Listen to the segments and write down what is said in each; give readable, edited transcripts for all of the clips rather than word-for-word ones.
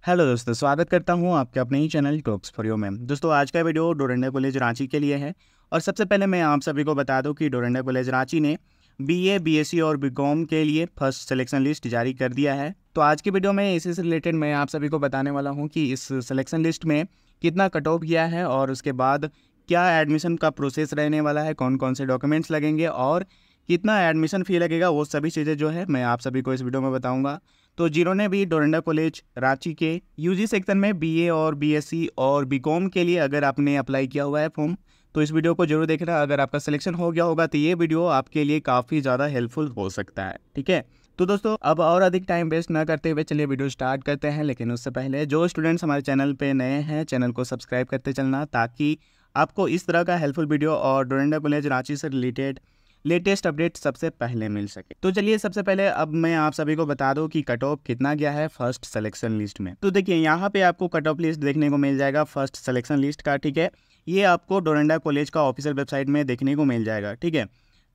Hello दोस्तों, स्वागत करता हूं आपके अपने ही चैनल टॉक्स फॉर यू में। दोस्तों, आज का वीडियो डोरंडा कॉलेज रांची के लिए है। और सबसे पहले मैं आप सभी को बता दूं कि डोरंडा कॉलेज रांची ने बीए, बीएससी और बीकॉम के लिए फर्स्ट सिलेक्शन लिस्ट जारी कर दिया है। तो आज की वीडियो में इसी से रिलेटेड मैं आप सभी को बताने वाला हूँ कि इस सिलेक्शन लिस्ट में कितना कट ऑफ गया है और उसके बाद क्या एडमिशन का प्रोसेस रहने वाला है, कौन कौन से डॉक्यूमेंट्स लगेंगे और कितना एडमिशन फ़ी लगेगा, वो सभी चीज़ें जो है मैं आप सभी को इस वीडियो में बताऊंगा। तो जिन्होंने भी डोरंडा कॉलेज रांची के यूजी सेक्शन में बीए और बीएससी और बीकॉम के लिए अगर आपने अप्लाई किया हुआ है फॉर्म, तो इस वीडियो को जरूर देखना। अगर आपका सिलेक्शन हो गया होगा तो ये वीडियो आपके लिए काफ़ी ज़्यादा हेल्पफुल हो सकता है। ठीक है, तो दोस्तों अब और अधिक टाइम वेस्ट ना करते हुए चलिए वीडियो स्टार्ट करते हैं। लेकिन उससे पहले जो स्टूडेंट्स हमारे चैनल पे नए हैं, चैनल को सब्सक्राइब करते चलना, ताकि आपको इस तरह का हेल्पफुल वीडियो और डोरंडा कॉलेज रांची से रिलेटेड लेटेस्ट अपडेट सबसे पहले मिल सके। तो चलिए सबसे पहले अब मैं आप सभी को बता दूं कि कट ऑफ कितना गया है फर्स्ट सिलेक्शन लिस्ट में। तो देखिए, यहाँ पे आपको कट ऑफ लिस्ट देखने को मिल जाएगा फर्स्ट सिलेक्शन लिस्ट का। ठीक है, ये आपको डोरंडा कॉलेज का ऑफिशियल वेबसाइट में देखने को मिल जाएगा। ठीक है,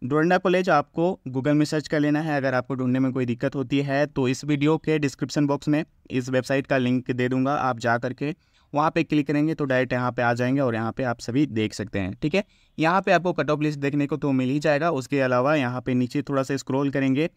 डोरंडा कॉलेज आपको गूगल में सर्च कर लेना है। अगर आपको ढूंढने में कोई दिक्कत होती है तो इस वीडियो के डिस्क्रिप्शन बॉक्स में इस वेबसाइट का लिंक दे दूंगा, आप जा करके वहाँ पे क्लिक करेंगे तो डायरेक्ट यहाँ पे आ जाएंगे और यहाँ पे आप सभी देख सकते हैं। ठीक है, यहाँ पे आपको कट ऑफ लिस्ट देखने को तो मिल ही जाएगा। उसके अलावा यहाँ पे नीचे थोड़ा सा स्क्रॉल करेंगे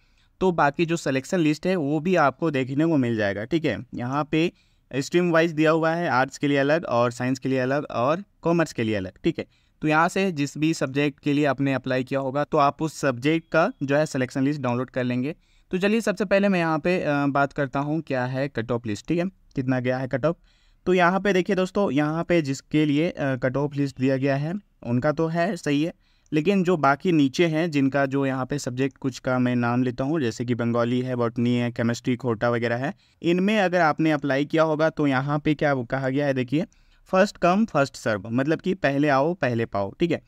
तो बाकी जो सिलेक्शन लिस्ट है वो भी आपको देखने को मिल जाएगा। ठीक है, यहाँ पे स्ट्रीम वाइज दिया हुआ है, आर्ट्स के लिए अलग और साइंस के लिए अलग और कॉमर्स के लिए अलग। ठीक है, तो यहाँ से जिस भी सब्जेक्ट के लिए आपने अप्लाई किया होगा तो आप उस सब्जेक्ट का जो है सिलेक्शन लिस्ट डाउनलोड कर लेंगे। तो चलिए सबसे पहले मैं यहाँ पे बात करता हूँ क्या है कट ऑफ लिस्ट। ठीक है, कितना गया है कट ऑफ। तो यहाँ पे देखिए दोस्तों, यहाँ पे जिसके लिए कट ऑफ लिस्ट दिया गया है उनका तो है सही है, लेकिन जो बाकी नीचे हैं जिनका जो यहाँ पे सब्जेक्ट कुछ का मैं नाम लेता हूँ, जैसे कि बंगाली है, बॉटनी है, केमिस्ट्री, खोटा वगैरह है, इनमें अगर आपने अप्लाई किया होगा तो यहाँ पे क्या कहा गया है, देखिए फर्स्ट कम फर्स्ट सर्व, मतलब कि पहले आओ पहले पाओ। ठीक है,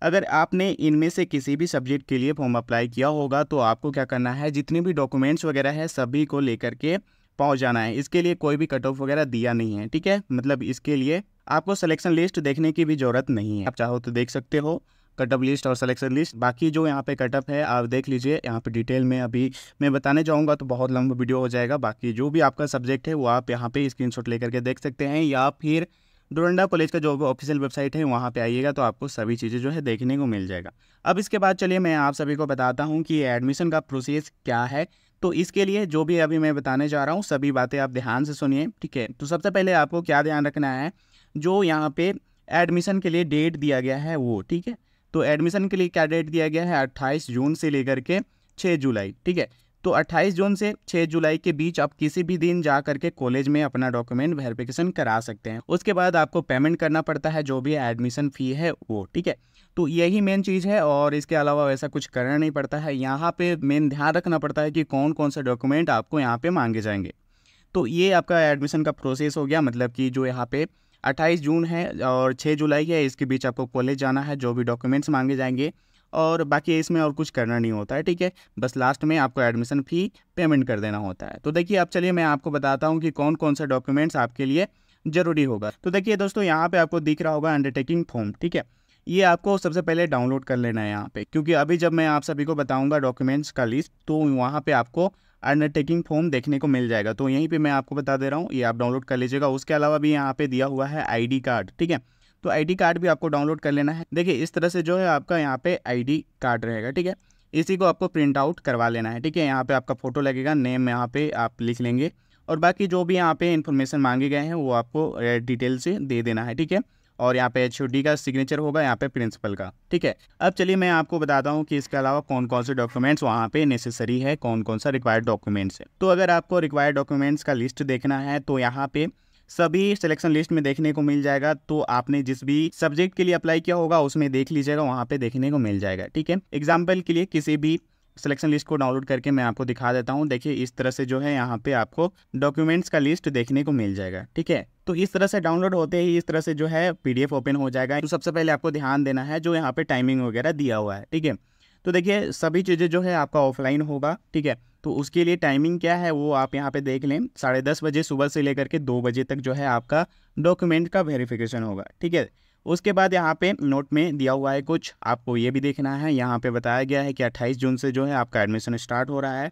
अगर आपने इनमें से किसी भी सब्जेक्ट के लिए फॉर्म अप्लाई किया होगा तो आपको क्या करना है, जितने भी डॉक्यूमेंट्स वगैरह है सभी को लेकर के पहुंच जाना है। इसके लिए कोई भी कट ऑफ वगैरह दिया नहीं है। ठीक है, मतलब इसके लिए आपको सिलेक्शन लिस्ट देखने की भी जरूरत नहीं है, आप चाहो तो देख सकते हो कट ऑफ लिस्ट और सिलेक्शन लिस्ट। बाकी जो यहाँ पे कट ऑफ है आप देख लीजिए, यहाँ पे डिटेल में अभी मैं बताने जाऊँगा तो बहुत लंबा वीडियो हो जाएगा। बाकी जो भी आपका सब्जेक्ट है वो आप यहाँ पे स्क्रीनशॉट लेकर के देख सकते हैं, या फिर डोरंडा कॉलेज का जो ऑफिशियल वेबसाइट है वहाँ पे आइएगा तो आपको सभी चीज़ें जो है देखने को मिल जाएगा। अब इसके बाद चलिए मैं आप सभी को बताता हूँ कि एडमिशन का प्रोसेस क्या है। तो इसके लिए जो भी अभी मैं बताने जा रहा हूँ सभी बातें आप ध्यान से सुनिए। ठीक है, तो सबसे पहले आपको क्या ध्यान रखना है, जो यहाँ पे एडमिशन के लिए डेट दिया गया है वो। ठीक है, तो एडमिशन के लिए क्या डेट दिया गया है, 28 जून से लेकर के 6 जुलाई। ठीक है, तो 28 जून से 6 जुलाई के बीच आप किसी भी दिन जा करके कॉलेज में अपना डॉक्यूमेंट वेरिफिकेशन करा सकते हैं। उसके बाद आपको पेमेंट करना पड़ता है जो भी एडमिशन फ़ी है वो। ठीक है, तो यही मेन चीज़ है और इसके अलावा वैसा कुछ करना नहीं पड़ता है। यहाँ पे मेन ध्यान रखना पड़ता है कि कौन कौन से डॉक्यूमेंट आपको यहाँ पे मांगे जाएंगे। तो ये आपका एडमिशन का प्रोसेस हो गया, मतलब कि जो यहाँ पे 28 जून है और 6 जुलाई है, इसके बीच आपको कॉलेज जाना है, जो भी डॉक्यूमेंट्स मांगे जाएंगे, और बाकी इसमें और कुछ करना नहीं होता है। ठीक है, बस लास्ट में आपको एडमिशन फ़ी पेमेंट कर देना होता है। तो देखिए अब चलिए मैं आपको बताता हूँ कि कौन कौन सा डॉक्यूमेंट्स आपके लिए ज़रूरी होगा। तो देखिए दोस्तों, यहाँ पे आपको दिख रहा होगा अंडरटेकिंग फॉर्म। ठीक है, ये आपको सबसे पहले डाउनलोड कर लेना है यहाँ पे, क्योंकि अभी जब मैं आप सभी को बताऊँगा डॉक्यूमेंट्स का लिस्ट तो वहाँ पर आपको अंडरटेकिंग फॉर्म देखने को मिल जाएगा। तो यहीं पे मैं आपको बता दे रहा हूँ, ये आप डाउनलोड कर लीजिएगा। उसके अलावा भी यहाँ पे दिया हुआ है आईडी कार्ड। ठीक है, तो आईडी कार्ड भी आपको डाउनलोड कर लेना है। देखिए इस तरह से जो है आपका यहाँ पे आईडी कार्ड रहेगा। ठीक है, इसी को आपको प्रिंट आउट करवा लेना है। ठीक है, यहाँ पे आपका फोटो लगेगा, नेम यहाँ पे आप लिख लेंगे और बाकी जो भी यहाँ पे इन्फॉर्मेशन मांगे गए हैं वो आपको डिटेल से दे देना है। ठीक है, और यहाँ पे एचओडी का सिग्नेचर होगा, यहाँ पे प्रिंसिपल का। ठीक है, अब चलिए मैं आपको बताता हूँ कि इसके अलावा कौन कौन से डॉक्यूमेंट्स वहाँ पे नेसेसरी है, कौन कौन सा रिक्वायर्ड डॉक्यूमेंट्स है। तो अगर आपको रिक्वायर्ड डॉक्यूमेंट्स का लिस्ट देखना है तो यहाँ पे सभी सिलेक्शन लिस्ट में देखने को मिल जाएगा। तो आपने जिस भी सब्जेक्ट के लिए अप्लाई किया होगा उसमें देख लीजिएगा, वहाँ पे देखने को मिल जाएगा। ठीक है, एग्जाम्पल के लिए किसी भी सिलेक्शन लिस्ट को डाउनलोड करके मैं आपको दिखा देता हूँ। देखिए इस तरह से जो है यहाँ पे आपको डॉक्यूमेंट्स का लिस्ट देखने को मिल जाएगा। ठीक है, तो इस तरह से डाउनलोड होते ही इस तरह से जो है पीडीएफ ओपन हो जाएगा। तो सबसे पहले आपको ध्यान देना है जो यहाँ पे टाइमिंग वगैरह दिया हुआ है। ठीक है, तो देखिए सभी चीज़ें जो है आपका ऑफलाइन होगा। ठीक है, तो उसके लिए टाइमिंग क्या है वो आप यहाँ पे देख लें, 10:30 बजे सुबह से लेकर के 2 बजे तक जो है आपका डॉक्यूमेंट का वेरिफिकेशन होगा। ठीक है, उसके बाद यहाँ पे नोट में दिया हुआ है कुछ, आपको ये भी देखना है। यहाँ पे बताया गया है कि 28 जून से जो है आपका एडमिशन स्टार्ट हो रहा है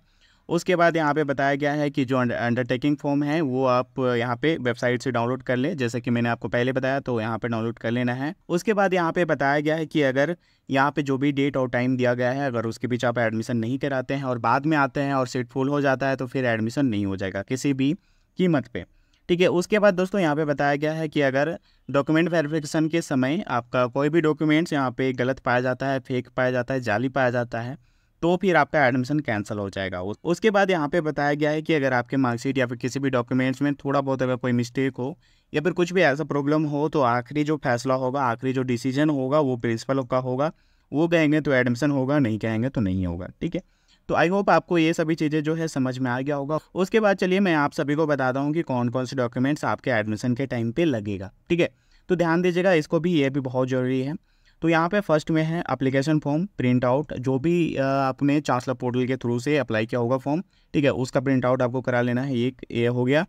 उसके बाद यहाँ पे बताया गया है कि जो अंडरटेकिंग फॉर्म है वो आप यहाँ पे वेबसाइट से डाउनलोड कर ले, जैसे कि मैंने आपको पहले बताया, तो यहाँ पे डाउनलोड कर लेना है। उसके बाद यहाँ पे बताया गया है कि अगर यहाँ पे जो भी डेट और टाइम दिया गया है, अगर उसके पीछे आप एडमिशन नहीं कराते हैं और बाद में आते हैं और सीट फुल हो जाता है, तो फिर एडमिशन नहीं हो जाएगा किसी भी कीमत पे, ठीक है। उसके बाद दोस्तों यहाँ पे बताया गया है कि अगर डॉक्यूमेंट वेरिफिकेशन के समय आपका कोई भी डॉक्यूमेंट्स यहाँ पे गलत पाया जाता है, फेक पाया जाता है, जाली पाया जाता है, तो फिर आपका एडमिशन कैंसिल हो जाएगा। उसके बाद यहाँ पे बताया गया है कि अगर आपके मार्कशीट या फिर किसी भी डॉक्यूमेंट्स में थोड़ा बहुत अगर कोई मिस्टेक हो या फिर कुछ भी ऐसा प्रॉब्लम हो, तो आखिरी जो फैसला होगा, आखिरी जो डिसीजन होगा वो प्रिंसिपल का होगा। वो कहेंगे तो एडमिशन होगा, नहीं कहेंगे तो नहीं होगा, ठीक है। तो आई होप आपको ये सभी चीज़ें जो है समझ में आ गया होगा। उसके बाद चलिए मैं आप सभी को बताता हूँ कि कौन कौन से डॉक्यूमेंट्स आपके एडमिशन के टाइम पे लगेगा, ठीक है। तो ध्यान दीजिएगा, इसको भी, ये भी बहुत ज़रूरी है। तो यहाँ पे फर्स्ट में है एप्लीकेशन फॉर्म प्रिंट आउट, जो भी आपने चांसलर पोर्टल के थ्रू से अप्लाई किया होगा फॉर्म, ठीक है, उसका प्रिंट आउट आपको करा लेना है, एक ये हो गया।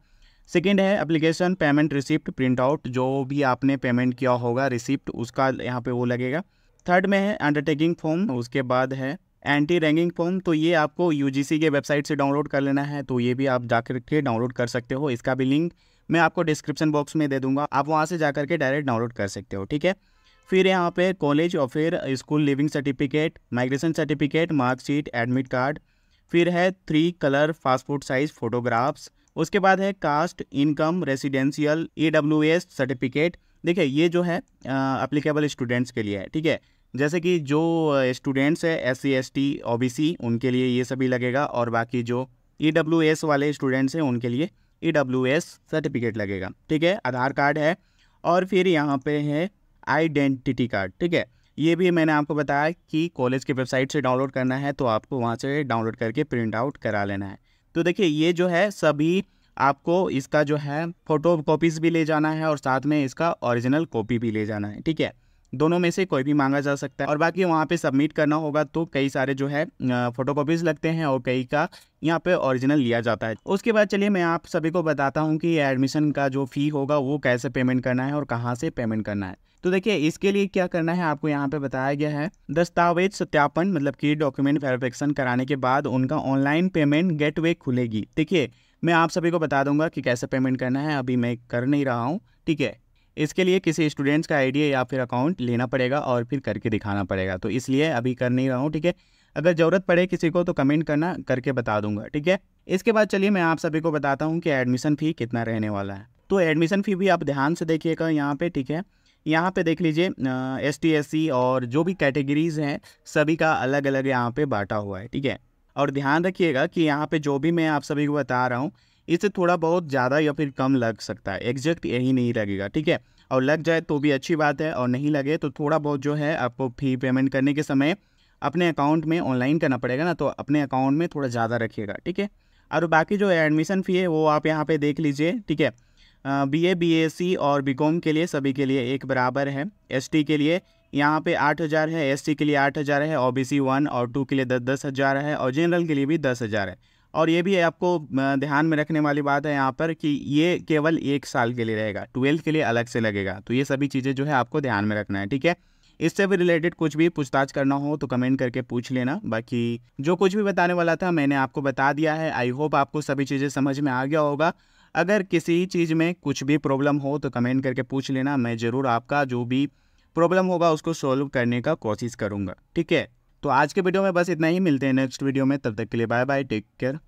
सेकेंड है application payment receipt print out, जो भी आपने पेमेंट किया होगा रिसिप्ट उसका यहाँ पे वो लगेगा। थर्ड में है अंडरटेकिंग फॉर्म, उसके बाद है एंटी रैंकिंग फॉर्म, तो ये आपको यूजीसी के वेबसाइट से डाउनलोड कर लेना है, तो ये भी आप जाकर के डाउनलोड कर सकते हो। इसका भी लिंक मैं आपको डिस्क्रिप्शन बॉक्स में दे दूंगा, आप वहाँ से जाकर के डायरेक्ट डाउनलोड कर सकते हो, ठीक है। फिर यहाँ पे कॉलेज और फिर school leaving certificate, migration certificate, marksheet, admit card, फिर है 3 कलर पासपोर्ट साइज फोटोग्राफ्स। उसके बाद है caste, income, residential, EWS certificate. देखिए ये जो है अप्लीकेबल स्टूडेंट्स के लिए है, ठीक है। जैसे कि जो स्टूडेंट्स है SC ST OBC उनके लिए ये सभी लगेगा, और बाकी जो EWS वाले स्टूडेंट्स हैं उनके लिए EWS सर्टिफिकेट लगेगा, ठीक है। आधार कार्ड है, और फिर यहाँ पे है आइडेंटिटी कार्ड, ठीक है। ये भी मैंने आपको बताया कि कॉलेज की वेबसाइट से डाउनलोड करना है, तो आपको वहाँ से डाउनलोड करके प्रिंट आउट करा लेना है। तो देखिए ये जो है सभी आपको इसका जो है फ़ोटो कॉपीज़ भी ले जाना है और साथ में इसका ओरिजिनल कॉपी भी ले जाना है, ठीक है। दोनों में से कोई भी मांगा जा सकता है, और बाकी वहाँ पे सबमिट करना होगा, तो कई सारे जो है फ़ोटो कॉपीज़ लगते हैं और कई का यहाँ पे ओरिजिनल लिया जाता है। उसके बाद चलिए मैं आप सभी को बताता हूँ कि एडमिशन का जो फ़ी होगा वो कैसे पेमेंट करना है और कहाँ से पेमेंट करना है। तो देखिए इसके लिए क्या करना है, आपको यहाँ पे बताया गया है दस्तावेज सत्यापन, मतलब कि डॉक्यूमेंट वेरिफिकेशन कराने के बाद उनका ऑनलाइन पेमेंट गेटवे खुलेगी। देखिए मैं आप सभी को बता दूंगा कि कैसे पेमेंट करना है, अभी मैं कर नहीं रहा हूँ, ठीक है। इसके लिए किसी स्टूडेंट्स का आईडी या फिर अकाउंट लेना पड़ेगा और फिर करके दिखाना पड़ेगा, तो इसलिए अभी कर नहीं रहा हूँ, ठीक है। अगर ज़रूरत पड़े किसी को तो कमेंट करना, करके बता दूंगा, ठीक है। इसके बाद चलिए मैं आप सभी को बताता हूँ कि एडमिशन फ़ी कितना रहने वाला है। तो एडमिशन फ़ी भी आप ध्यान से देखिएगा यहाँ पे, ठीक है। यहाँ पे देख लीजिए ST SC और जो भी कैटेगरीज़ हैं सभी का अलग अलग यहाँ पे बांटा हुआ है, ठीक है। और ध्यान रखिएगा कि यहाँ पे जो भी मैं आप सभी को बता रहा हूँ इससे थोड़ा बहुत ज़्यादा या फिर कम लग सकता है, एग्जैक्ट यही नहीं लगेगा, ठीक है। और लग जाए तो भी अच्छी बात है, और नहीं लगे तो थोड़ा बहुत जो है आपको फ़ी पेमेंट करने के समय अपने अकाउंट में ऑनलाइन करना पड़ेगा ना, तो अपने अकाउंट में थोड़ा ज़्यादा रखिएगा, ठीक है। और बाकी जो एडमिशन फ़ी है वो आप यहाँ पे देख लीजिए, ठीक है। BA BSc और BCom के लिए सभी के लिए एक बराबर है। ST के लिए यहाँ पे 8,000 है, SC के लिए 8,000 है, OBC 1 और 2 के लिए 10,000 है, और जनरल के लिए भी 10,000 है। और ये भी आपको ध्यान में रखने वाली बात है यहाँ पर कि ये केवल 1 साल के लिए रहेगा, 12th के लिए अलग से लगेगा। तो ये सभी चीज़ें जो है आपको ध्यान में रखना है, ठीक है। इससे भी रिलेटेड कुछ भी पूछताछ करना हो तो कमेंट करके पूछ लेना। बाकी जो कुछ भी बताने वाला था मैंने आपको बता दिया है। आई होप आपको सभी चीज़ें समझ में आ गया होगा। अगर किसी चीज़ में कुछ भी प्रॉब्लम हो तो कमेंट करके पूछ लेना, मैं ज़रूर आपका जो भी प्रॉब्लम होगा उसको सॉल्व करने का कोशिश करूँगा, ठीक है। तो आज के वीडियो में बस इतना ही, मिलते हैं नेक्स्ट वीडियो में, तब तक के लिए बाय बाय, टेक केयर।